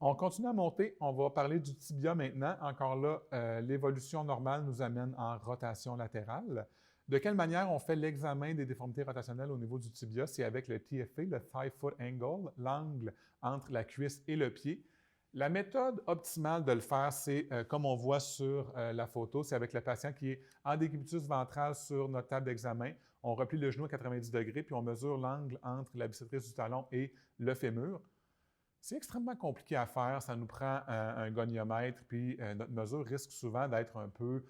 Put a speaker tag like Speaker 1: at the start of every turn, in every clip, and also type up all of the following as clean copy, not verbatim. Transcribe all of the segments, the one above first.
Speaker 1: On continue à monter. On va parler du tibia maintenant. Encore là, l'évolution normale nous amène en rotation latérale. De quelle manière on fait l'examen des déformités rotationnelles au niveau du tibia? C'est avec le TFA, le Thigh Foot Angle, l'angle entre la cuisse et le pied. La méthode optimale de le faire, c'est comme on voit sur la photo, c'est avec le patient qui est en décubitus ventral sur notre table d'examen. On replie le genou à 90 degrés, puis on mesure l'angle entre la bisectrice du talon et le fémur. C'est extrêmement compliqué à faire. Ça nous prend un goniomètre, puis notre mesure risque souvent d'être un peu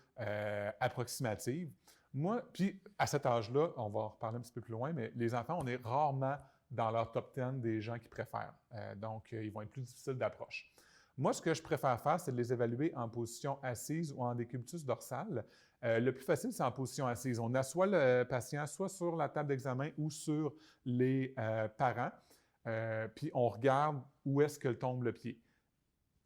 Speaker 1: approximative. Moi, puis à cet âge-là, on va en reparler un petit peu plus loin, mais les enfants, on est rarement dans leur top 10 des gens qui préfèrent. Donc, ils vont être plus difficiles d'approche. Moi, ce que je préfère faire, c'est de les évaluer en position assise ou en décubitus dorsal. Le plus facile, c'est en position assise. On assoit le patient soit sur la table d'examen ou sur les parents. Puis on regarde où est-ce que tombe le pied.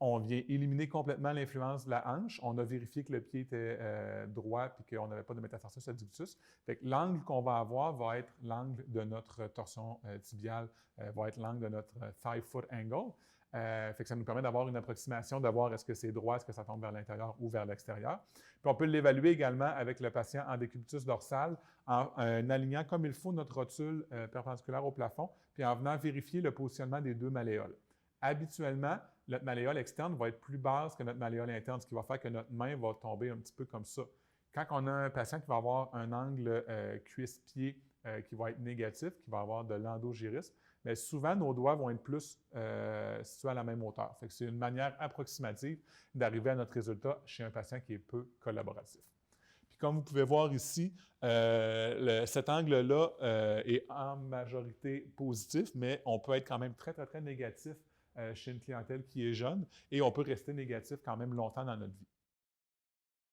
Speaker 1: On vient éliminer complètement l'influence de la hanche. On a vérifié que le pied était droit et qu'on n'avait pas de métatarsus adductus. Fait que l'angle qu'on va avoir va être l'angle de notre torsion tibiale, va être l'angle de notre thigh foot angle. Fait que ça nous permet d'avoir une approximation, de voir est-ce que c'est droit, est-ce que ça tombe vers l'intérieur ou vers l'extérieur. Puis on peut l'évaluer également avec le patient en décubitus dorsal, en alignant comme il faut notre rotule perpendiculaire au plafond, puis en venant vérifier le positionnement des deux malléoles. Habituellement, notre malléole externe va être plus basse que notre malléole interne, ce qui va faire que notre main va tomber un petit peu comme ça. Quand on a un patient qui va avoir un angle cuisse-pied qui va être négatif, qui va avoir de l'endogyrisme, mais souvent, nos doigts vont être plus situés à la même hauteur. C'est une manière approximative d'arriver à notre résultat chez un patient qui est peu collaboratif. Puis comme vous pouvez voir ici, cet angle-là est en majorité positif, mais on peut être quand même très, très, très négatif chez une clientèle qui est jeune et on peut rester négatif quand même longtemps dans notre vie.